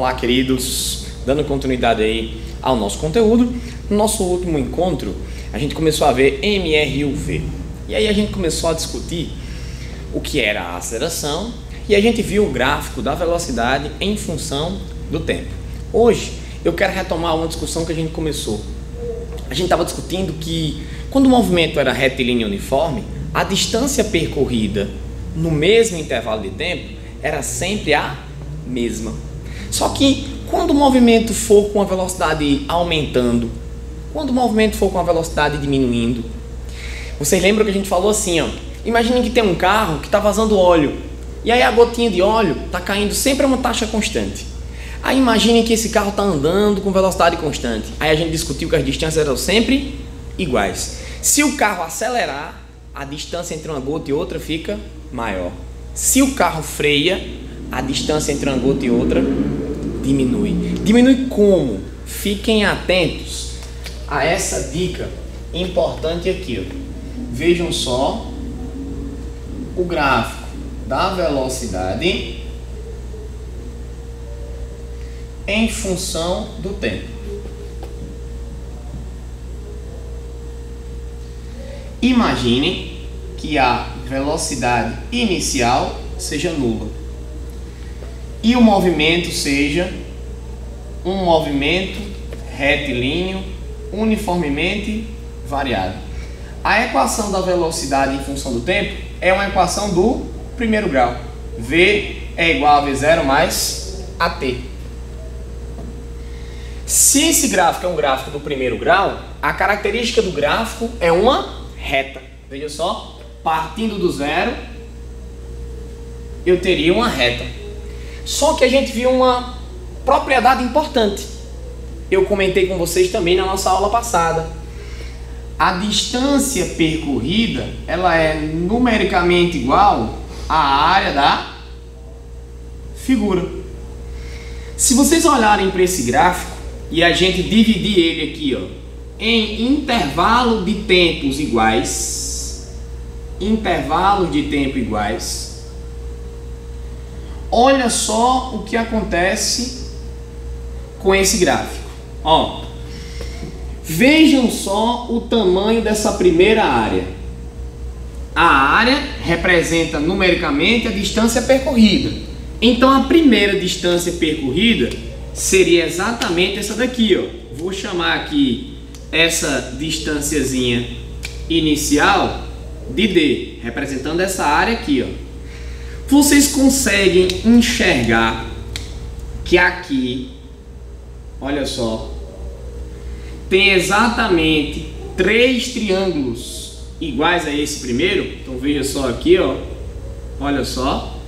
Olá, queridos, dando continuidade aí ao nosso conteúdo. No nosso último encontro, a gente começou a ver MR e UV. E aí a gente começou a discutir o que era a aceleração e a gente viu o gráfico da velocidade em função do tempo. Hoje, eu quero retomar uma discussão que a gente começou. A gente estava discutindo que quando o movimento era retilíneo uniforme, a distância percorrida no mesmo intervalo de tempo era sempre a mesma. Só que quando o movimento for com a velocidade aumentando, quando o movimento for com a velocidade diminuindo, vocês lembram que a gente falou assim, ó, imaginem que tem um carro que está vazando óleo, e aí a gotinha de óleo está caindo sempre a uma taxa constante. Aí imaginem que esse carro está andando com velocidade constante. Aí a gente discutiu que as distâncias eram sempre iguais. Se o carro acelerar, a distância entre uma gota e outra fica maior. Se o carro freia, a distância entre uma gota e outra diminui. Diminui como? Fiquem atentos a essa dica importante aqui, ó. Vejam só o gráfico da velocidade em função do tempo. Imaginem que a velocidade inicial seja nula e o movimento seja um movimento retilíneo uniformemente variado. A equação da velocidade em função do tempo é uma equação do primeiro grau. V é igual a V0 mais AT. Se esse gráfico é um gráfico do primeiro grau, a característica do gráfico é uma reta. Veja só, partindo do zero, eu teria uma reta. Só que a gente viu uma propriedade importante. Eu comentei com vocês também na nossa aula passada. A distância percorrida, ela é numericamente igual à área da figura. Se vocês olharem para esse gráfico e a gente dividir ele aqui, ó, em intervalo de tempos iguais, intervalos de tempo iguais, olha só o que acontece com esse gráfico. Ó, vejam só o tamanho dessa primeira área. A área representa numericamente a distância percorrida. Então a primeira distância percorrida seria exatamente essa daqui, ó. Vou chamar aqui essa distânciazinha inicial de D, representando essa área aqui, ó. Vocês conseguem enxergar que aqui, olha só, tem exatamente 3 triângulos iguais a esse primeiro. Então veja só aqui, ó, olha só,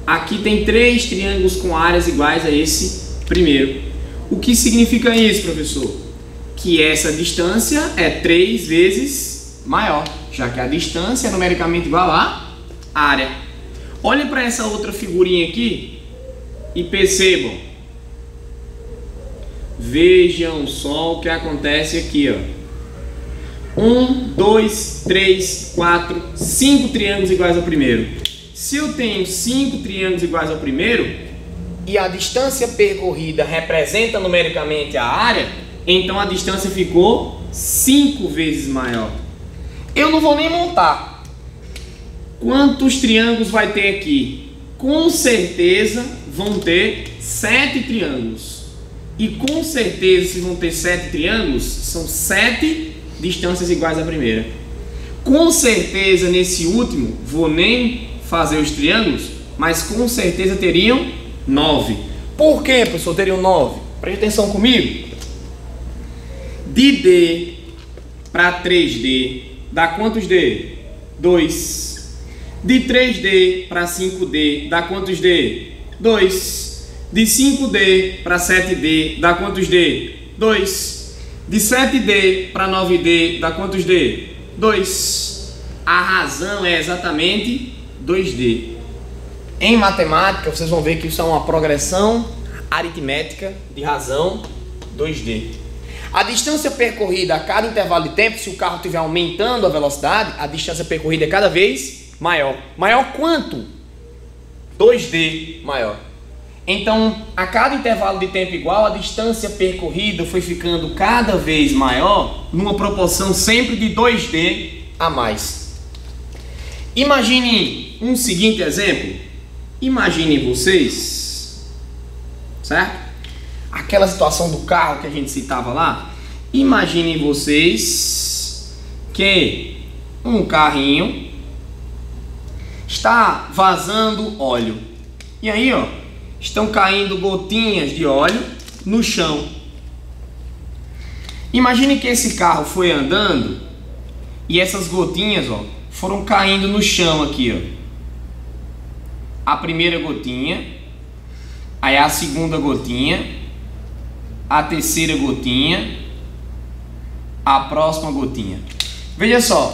aqui tem 3 triângulos com áreas iguais a esse primeiro. O que significa isso, professor? Que essa distância é 3 vezes maior, já que a distância é numericamente igual à área. Olhem para essa outra figurinha aqui e percebam. Vejam só o que acontece aqui, ó. 1, 2, 3, 4, 5 triângulos iguais ao primeiro. Se eu tenho 5 triângulos iguais ao primeiro e a distância percorrida representa numericamente a área, então a distância ficou 5 vezes maior. Eu não vou nem montar. Quantos triângulos vai ter aqui? Com certeza vão ter 7 triângulos. E com certeza, se vão ter 7 triângulos, são 7 distâncias iguais à primeira. Com certeza, nesse último, vou nem fazer os triângulos, mas com certeza teriam 9. Por que, professor, teriam 9? Preste atenção comigo. De D para 3D, dá quantos D? 2. De 3D para 5D, dá quantos D? 2. De 5D para 7D, dá quantos D? 2. De 7D para 9D, dá quantos D? 2. A razão é exatamente 2D. Em matemática, vocês vão ver que isso é uma progressão aritmética de razão 2D. A distância percorrida a cada intervalo de tempo, se o carro estiver aumentando a velocidade, a distância percorrida é cada vez maior. Maior quanto? 2D maior. Então, a cada intervalo de tempo igual, a distância percorrida foi ficando cada vez maior, numa proporção sempre de 2D a mais. Imagine um seguinte exemplo. Imaginem vocês, certo? Aquela situação do carro que a gente citava lá. Imaginem vocês que um carrinho está vazando óleo. E aí, ó, estão caindo gotinhas de óleo no chão. Imagine que esse carro foi andando e essas gotinhas, ó, foram caindo no chão aqui, ó. A primeira gotinha, aí a segunda gotinha, a terceira gotinha, a próxima gotinha. Veja só,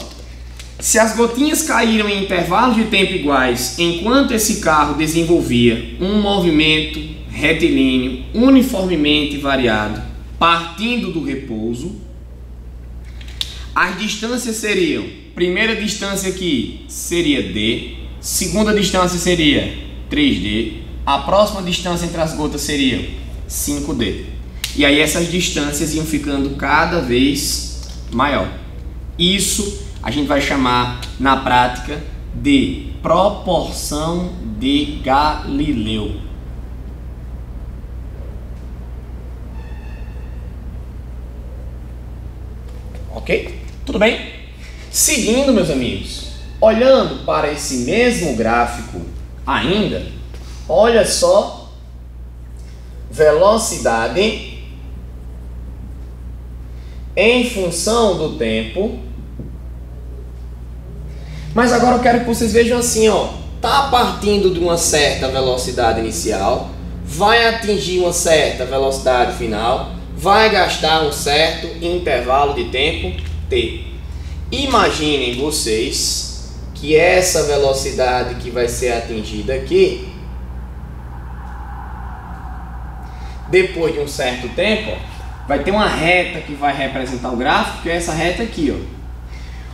se as gotinhas caíram em intervalos de tempo iguais, enquanto esse carro desenvolvia um movimento retilíneo uniformemente variado, partindo do repouso, as distâncias seriam: primeira distância aqui seria D, segunda distância seria 3D, a próxima distância entre as gotas seria 5D. E aí essas distâncias iam ficando cada vez maior. Isso a gente vai chamar na prática de proporção de Galileu. Ok? Tudo bem? Seguindo, meus amigos, olhando para esse mesmo gráfico ainda, olha só, velocidade em função do tempo. Mas agora eu quero que vocês vejam assim, ó, tá partindo de uma certa velocidade inicial, vai atingir uma certa velocidade final, vai gastar um certo intervalo de tempo t. Imaginem vocês que essa velocidade que vai ser atingida aqui, depois de um certo tempo, ó, vai ter uma reta que vai representar o gráfico, que é essa reta aqui, ó.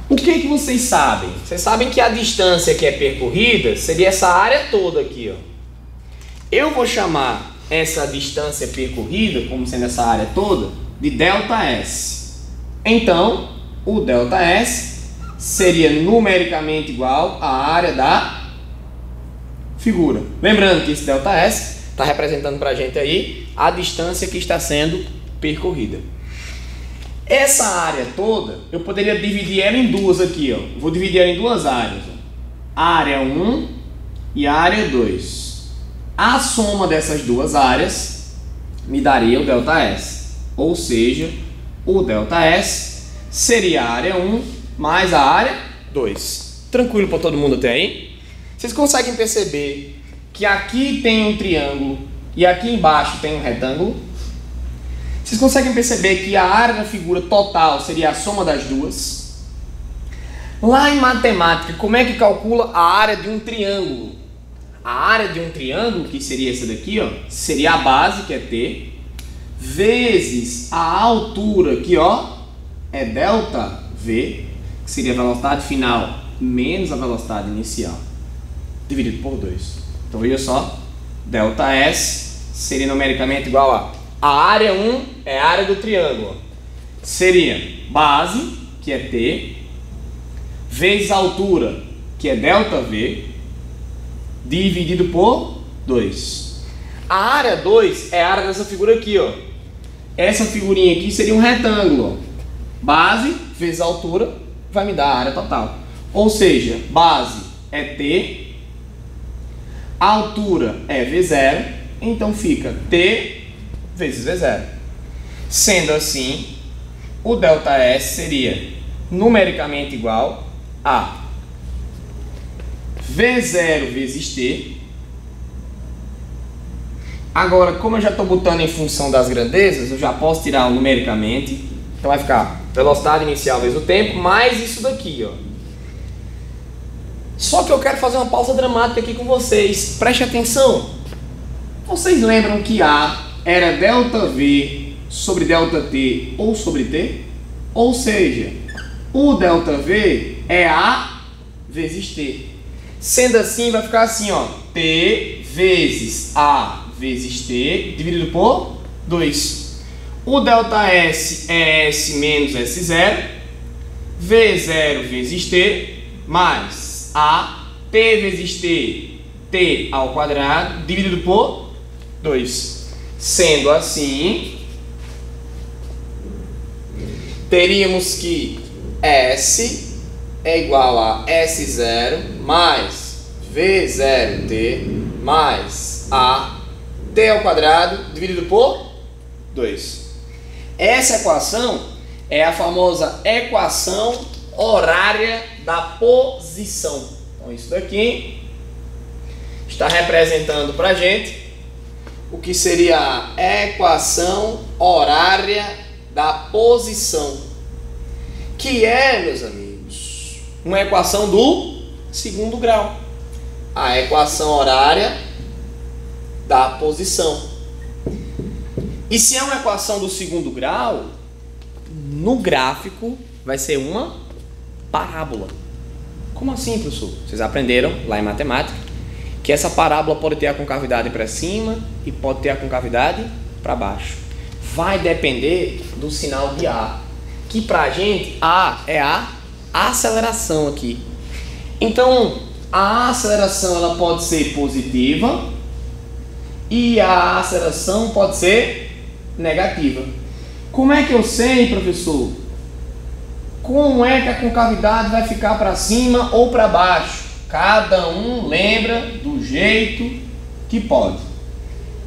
O que vocês sabem? Vocês sabem que a distância que é percorrida seria essa área toda aqui, ó. Eu vou chamar essa distância percorrida, como sendo essa área toda, de ΔS. Então, o ΔS seria numericamente igual à área da figura. Lembrando que esse ΔS está representando para a gente aí a distância que está sendo percorrida. Essa área toda, eu poderia dividir ela em duas aqui, ó. Vou dividir ela em duas áreas, ó. A área 1 e a área 2. A soma dessas duas áreas me daria o ΔS. Ou seja, o ΔS seria a área 1 mais a área 2. Tranquilo para todo mundo até aí? Vocês conseguem perceber que aqui tem um triângulo e aqui embaixo tem um retângulo? Vocês conseguem perceber que a área da figura total seria a soma das duas? Lá em matemática, como é que calcula a área de um triângulo? A área de um triângulo, que seria essa daqui, ó, seria a base, que é T, vezes a altura, que ó, é ΔV, que seria a velocidade final menos a velocidade inicial, dividido por 2. Então veja só, ΔS seria numericamente igual a área 1 é a área do triângulo. Seria base, que é T, vezes a altura, que é ΔV, dividido por 2. A área 2 é a área dessa figura aqui, ó. Essa figurinha aqui seria um retângulo, ó. Base vezes a altura vai me dar a área total. Ou seja, base é T, a altura é V0, então fica T vezes V0. Sendo assim, o ΔS seria numericamente igual a V0 vezes T. Agora, como eu já estou botando em função das grandezas, eu já posso tirar o numericamente. Então vai ficar velocidade inicial vezes o tempo, mais isso daqui, ó. Só que eu quero fazer uma pausa dramática aqui com vocês. Preste atenção. Vocês lembram que A era ΔV sobre ΔT ou sobre T? Ou seja, o ΔV é A vezes T. Sendo assim, vai ficar assim, ó, T vezes A vezes T dividido por 2. O ΔS é S menos S0, V0 vezes T, mais A, T vezes T, T ao quadrado, dividido por 2. Sendo assim, teríamos que S é igual a S0 mais V0T mais A T ao quadrado dividido por 2. Essa equação é a famosa equação horária da posição. Então isso daqui está representando para a gente o que seria a equação horária da posição, que é, meus amigos, uma equação do segundo grau. A equação horária da posição. E se é uma equação do segundo grau, no gráfico vai ser uma parábola. Como assim, professor? Vocês aprenderam lá em matemática que essa parábola pode ter a concavidade para cima e pode ter a concavidade para baixo. Vai depender do sinal de A, que para a gente A é a aceleração aqui. Então a aceleração ela pode ser positiva e a aceleração pode ser negativa. Como é que eu sei, professor? Como é que a concavidade vai ficar para cima ou para baixo? Cada um lembra do jeito que pode.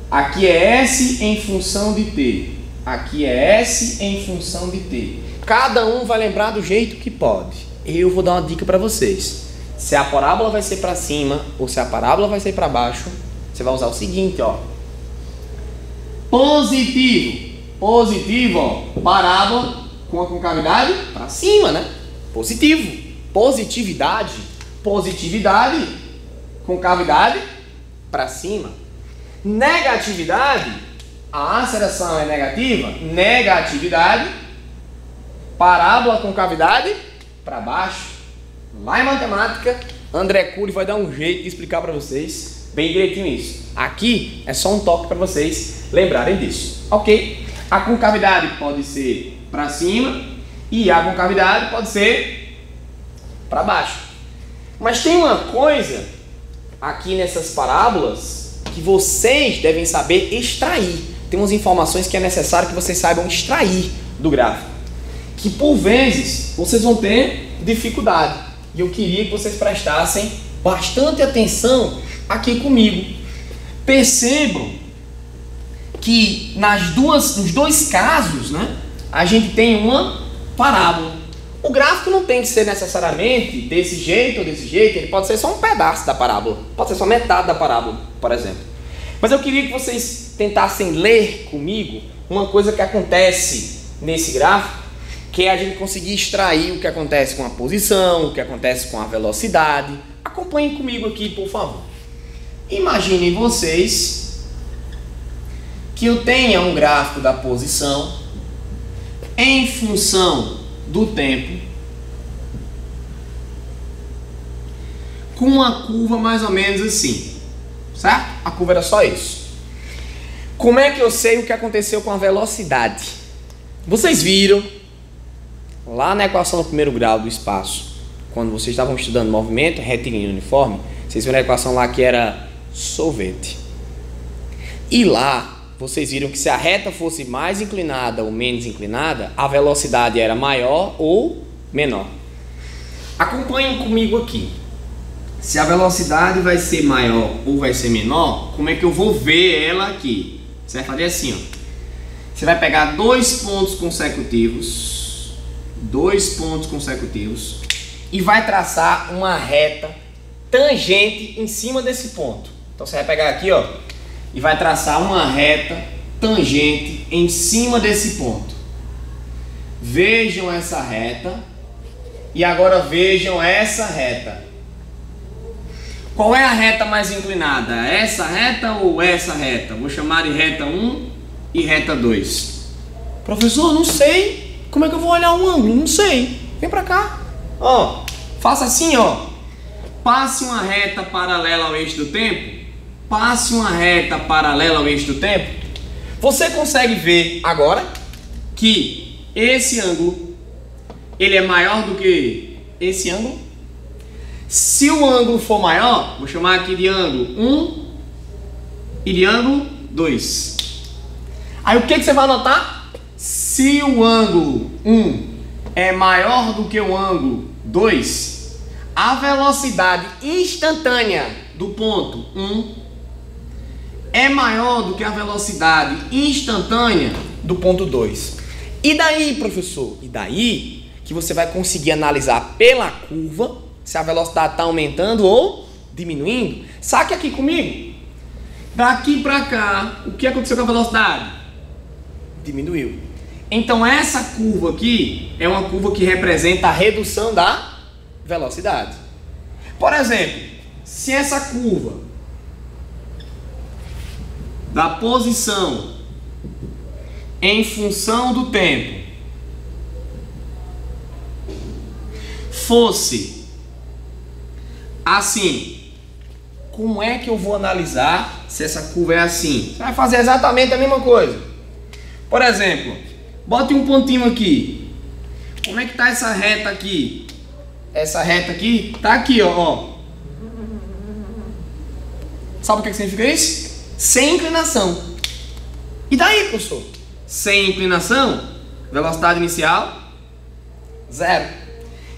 Aqui é S em função de T. Aqui é S em função de T. Cada um vai lembrar do jeito que pode. Eu vou dar uma dica para vocês. Se a parábola vai ser para cima ou se a parábola vai ser para baixo, você vai usar o seguinte, ó. Positivo. Positivo, ó. Parábola com a concavidade para cima, né? Positivo. Positividade. Positividade. Concavidade para cima. Negatividade. A aceleração é negativa. Negatividade. Parábola com cavidade para baixo. Lá em matemática, André Cury vai dar um jeito de explicar para vocês bem direitinho isso. Aqui é só um toque para vocês lembrarem disso, ok? A concavidade pode ser para cima e a concavidade pode ser para baixo. Mas tem uma coisa aqui nessas parábolas que vocês devem saber extrair. Tem umas informações que é necessário que vocês saibam extrair do gráfico, que por vezes vocês vão ter dificuldade. E eu queria que vocês prestassem bastante atenção aqui comigo. Percebam que nos dois casos, né, a gente tem uma parábola. O gráfico não tem que ser necessariamente desse jeito ou desse jeito, ele pode ser só um pedaço da parábola, pode ser só metade da parábola, por exemplo. Mas eu queria que vocês tentassem ler comigo uma coisa que acontece nesse gráfico, que é a gente conseguir extrair o que acontece com a posição, o que acontece com a velocidade. Acompanhem comigo aqui, por favor. Imaginem vocês que eu tenha um gráfico da posição em função do tempo, com uma curva mais ou menos assim, certo? A curva era só isso. Como é que eu sei o que aconteceu com a velocidade? Vocês viram lá na equação do primeiro grau do espaço, quando vocês estavam estudando movimento retilíneo uniforme, vocês viram a equação lá que era sorvete. E lá vocês viram que se a reta fosse mais inclinada ou menos inclinada, a velocidade era maior ou menor. Acompanhem comigo aqui. Se a velocidade vai ser maior ou vai ser menor, como é que eu vou ver ela aqui? Você vai fazer assim, ó. Você vai pegar dois pontos consecutivos e vai traçar uma reta tangente em cima desse ponto. Então você vai pegar aqui, ó, e vai traçar uma reta tangente em cima desse ponto. Vejam essa reta e agora vejam essa reta. Qual é a reta mais inclinada? Essa reta ou essa reta? Vou chamar de reta 1 e reta 2. Professor, não sei. Como é que eu vou olhar um ângulo? Não sei. Vem pra cá. Ó, faça assim, ó. Passe uma reta paralela ao eixo do tempo passe uma reta paralela ao eixo do tempo, você consegue ver agora que esse ângulo ele é maior do que esse ângulo. Se o ângulo for maior, vou chamar aqui de ângulo 1 e de ângulo 2. Aí o que você vai notar? Se o ângulo 1 é maior do que o ângulo 2, a velocidade instantânea do ponto 1 é maior do que a velocidade instantânea do ponto 2. E daí, professor? E daí que você vai conseguir analisar pela curva se a velocidade está aumentando ou diminuindo. Saque aqui comigo. Daqui para cá, o que aconteceu com a velocidade? Diminuiu. Então essa curva aqui é uma curva que representa a redução da velocidade. Por exemplo, se essa curva da posição em função do tempo fosse assim, como é que eu vou analisar se essa curva é assim? Você vai fazer exatamente a mesma coisa. Por exemplo, bote um pontinho aqui. Como é que está essa reta aqui? Essa reta aqui está aqui, ó. Sabe o que significa isso? Sem inclinação. E daí, professor? Sem inclinação, velocidade inicial, 0.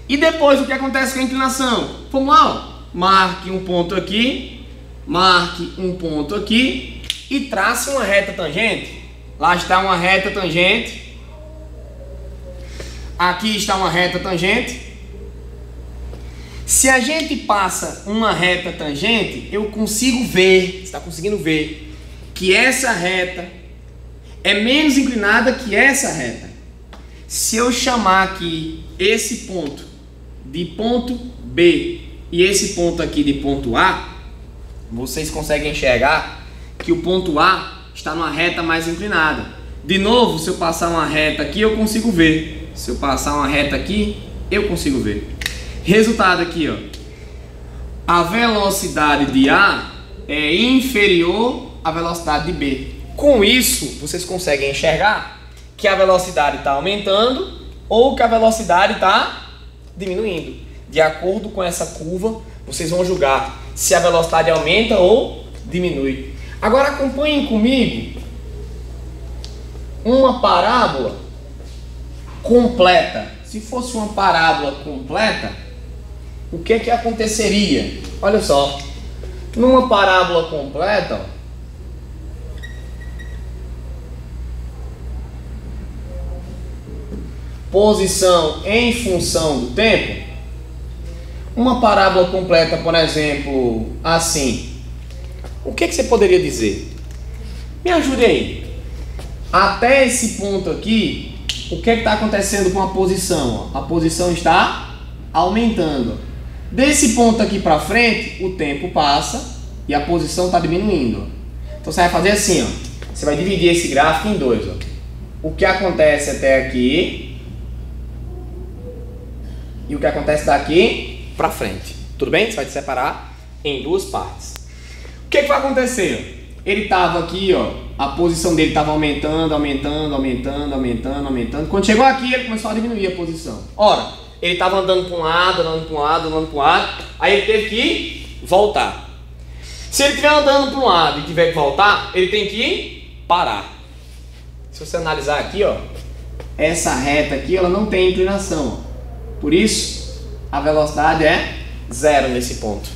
E depois o que acontece com a inclinação? Vamos lá, ó. Marque um ponto aqui, marque um ponto aqui e trace uma reta tangente. Lá está uma reta tangente. Aqui está uma reta tangente. Se a gente passa uma reta tangente, eu consigo ver, você está conseguindo ver, que essa reta é menos inclinada que essa reta. Se eu chamar aqui esse ponto de ponto B e esse ponto aqui de ponto A, vocês conseguem enxergar que o ponto A está numa reta mais inclinada. De novo, se eu passar uma reta aqui, eu consigo ver. Se eu passar uma reta aqui, eu consigo ver. Resultado aqui, ó. A velocidade de A é inferior à velocidade de B. Com isso, vocês conseguem enxergar que a velocidade está aumentando ou que a velocidade está diminuindo. De acordo com essa curva, vocês vão julgar se a velocidade aumenta ou diminui. Agora acompanhem comigo uma parábola completa. Se fosse uma parábola completa, o que aconteceria? Olha só, numa parábola completa, ó, posição em função do tempo, uma parábola completa, por exemplo, assim, o que você poderia dizer? Me ajude aí. Até esse ponto aqui, o que está acontecendo com a posição? A posição está aumentando. Desse ponto aqui para frente, o tempo passa e a posição está diminuindo. Então você vai fazer assim, ó. Você vai dividir esse gráfico em dois, ó. O que acontece até aqui e o que acontece daqui para frente. Tudo bem? Você vai separar em duas partes. O que vai acontecer? Ele estava aqui, ó. A posição dele estava aumentando. Quando chegou aqui, ele começou a diminuir a posição. Ora, ele estava andando para um lado, aí ele teve que voltar. Se ele estiver andando para um lado e tiver que voltar, ele tem que parar. Se você analisar aqui, ó, essa reta aqui, ela não tem inclinação. Por isso, a velocidade é 0 nesse ponto.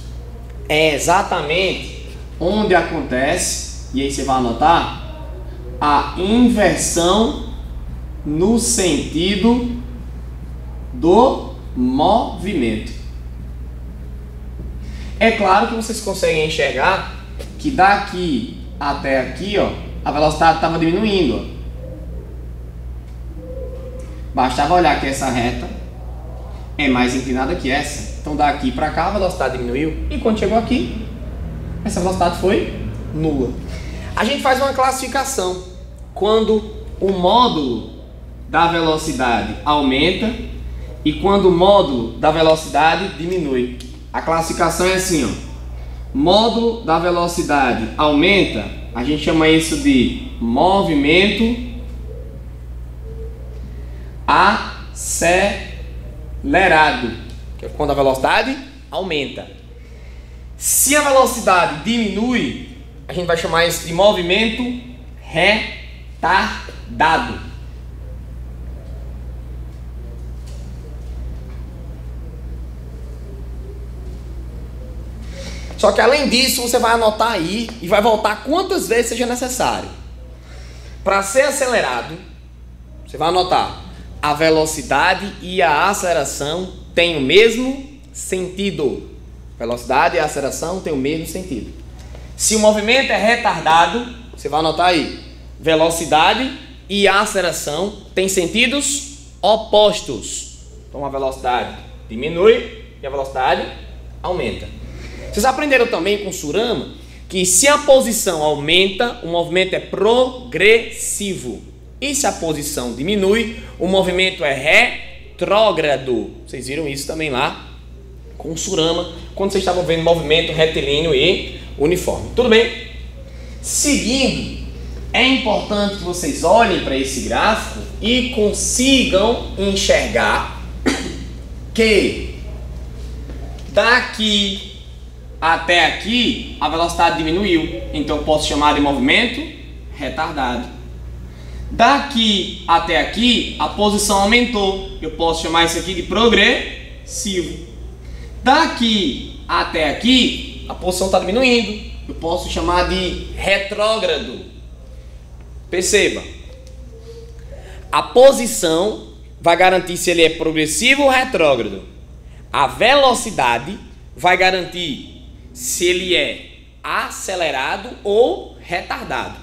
É exatamente onde acontece, e aí você vai anotar, a inversão no sentido do movimento. É claro que vocês conseguem enxergar que daqui até aqui, ó, a velocidade estava diminuindo. Ó. Bastava olhar que essa reta é mais inclinada que essa. Então daqui para cá a velocidade diminuiu. E quando chegou aqui, essa velocidade foi nula. A gente faz uma classificação quando o módulo da velocidade aumenta e quando o módulo da velocidade diminui. A classificação é assim, ó. módulo da velocidade aumenta, a gente chama isso de movimento acelerado, que é quando a velocidade aumenta. Se a velocidade diminui, a gente vai chamar isso de movimento retardado. Só que além disso, você vai anotar aí e vai voltar quantas vezes seja necessário. Para ser acelerado, você vai anotar: a velocidade e a aceleração têm o mesmo sentido. Velocidade e aceleração têm o mesmo sentido. Se o movimento é retardado, você vai anotar aí: velocidade e aceleração têm sentidos opostos. Então a velocidade diminui e a velocidade aumenta. Vocês aprenderam também com Surama que se a posição aumenta, o movimento é progressivo. E se a posição diminui, o movimento é retrógrado. Vocês viram isso também lá com Surama, quando vocês estavam vendo movimento retilíneo e uniforme. Tudo bem? Seguindo, é importante que vocês olhem para esse gráfico e consigam enxergar que daqui até aqui a velocidade diminuiu, então eu posso chamar de movimento retardado. Daqui até aqui a posição aumentou, eu posso chamar isso aqui de progressivo. Daqui até aqui a posição está diminuindo, eu posso chamar de retrógrado. Perceba, a posição vai garantir se ele é progressivo ou retrógrado. A velocidade vai garantir se ele é acelerado ou retardado.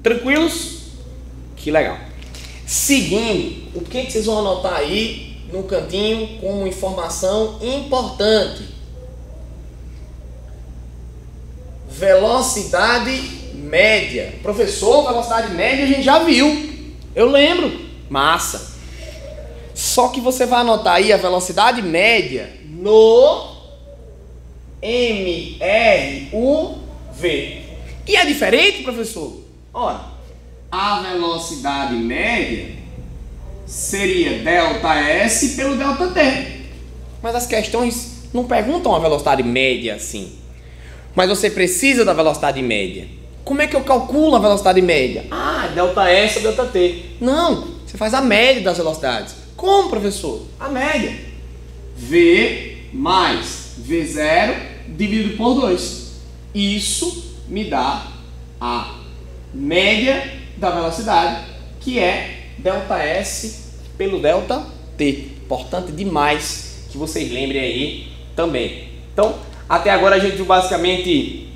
Tranquilos? Que legal. Seguindo, o que vocês vão anotar aí no cantinho como informação importante? Velocidade média. Professor, velocidade média a gente já viu. Eu lembro. Massa. Só que você vai anotar aí a velocidade média no MRUV. E é diferente, professor? Ora, a velocidade média seria ΔS pelo ΔT. Mas as questões não perguntam a velocidade média assim. Mas você precisa da velocidade média. Como é que eu calculo a velocidade média? Ah, ΔS ou ΔT. Não, você faz a média das velocidades. Como, professor? A média. V mais V0 dividido por 2. Isso me dá a média da velocidade, que é ΔS pelo ΔT. Importante demais que vocês lembrem aí também. Então, até agora a gente viu basicamente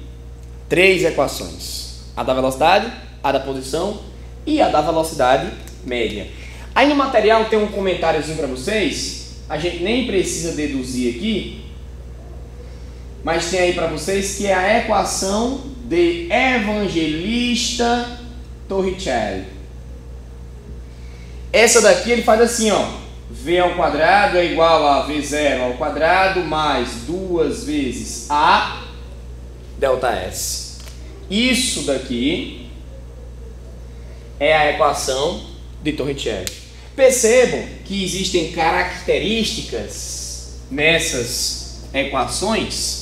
3 equações: a da velocidade, a da posição e a da velocidade média. Aí no material tem um comentáriozinho para vocês, a gente nem precisa deduzir aqui, mas tem aí para vocês que é a equação de Evangelista Torricelli. Essa daqui ele faz assim, ó: V ao quadrado é igual a V0 ao quadrado mais 2 vezes A ΔS. Isso daqui é a equação de Torricelli. Percebam que existem características nessas equações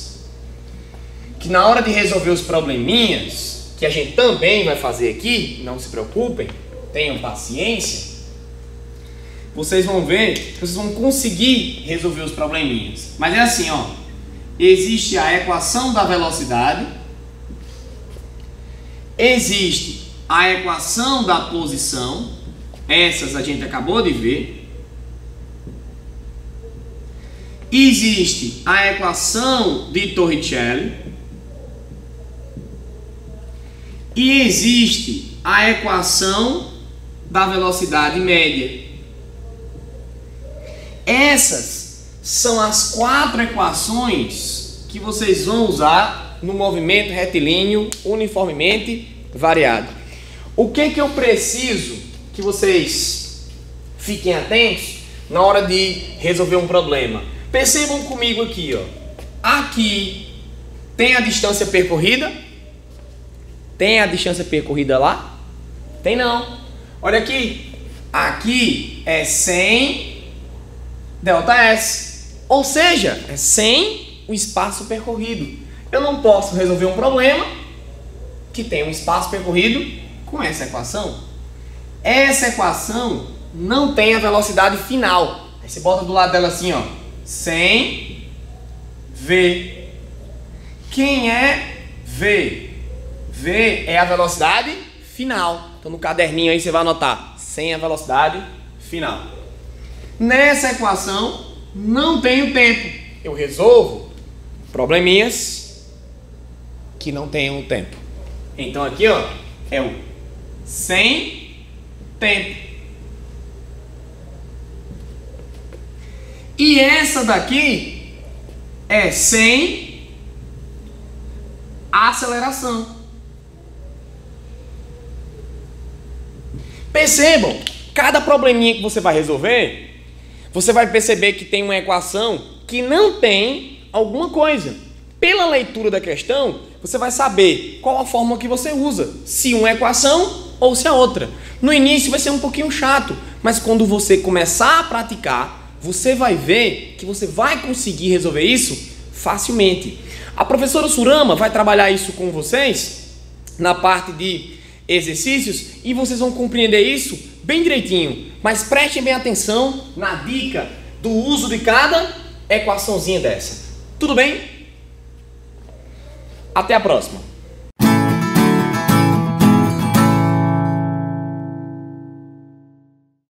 que na hora de resolver os probleminhas, que a gente também vai fazer aqui, não se preocupem, tenham paciência, vocês vão ver que vocês vão conseguir resolver os probleminhas. Mas é assim, ó: existe a equação da velocidade, existe a equação da posição, essas a gente acabou de ver. Existe a equação de Torricelli e existe a equação da velocidade média. Essas são as 4 equações que vocês vão usar no movimento retilíneo uniformemente variado. O que eu preciso que vocês fiquem atentos na hora de resolver um problema? Percebam comigo aqui, ó. Aqui Tem a distância percorrida? Tem a distância percorrida lá? Tem não. Olha aqui. Aqui é 100 ΔS. Ou seja, é 100 o espaço percorrido. Eu não posso resolver um problema que tem um espaço percorrido com essa equação. Essa equação não tem a velocidade final. Aí você bota do lado dela assim, ó. 100 V. Quem é V? V é a velocidade final. Então no caderninho aí você vai anotar 100 a velocidade final. Nessa equação não tem o tempo. Eu resolvo probleminhas que não tenham o tempo. Então aqui, ó, é o sem tempo. E essa daqui é sem aceleração. Percebam, cada probleminha que você vai resolver, você vai perceber que tem uma equação que não tem alguma coisa. Pela leitura da questão, você vai saber qual a fórmula que você usa, se uma equação ou se a outra. No início vai ser um pouquinho chato, mas quando você começar a praticar, você vai ver que você vai conseguir resolver isso facilmente. A professora Surama vai trabalhar isso com vocês na parte de exercícios e vocês vão compreender isso bem direitinho. Mas prestem bem atenção na dica do uso de cada equaçãozinha dessa. Tudo bem? Até a próxima.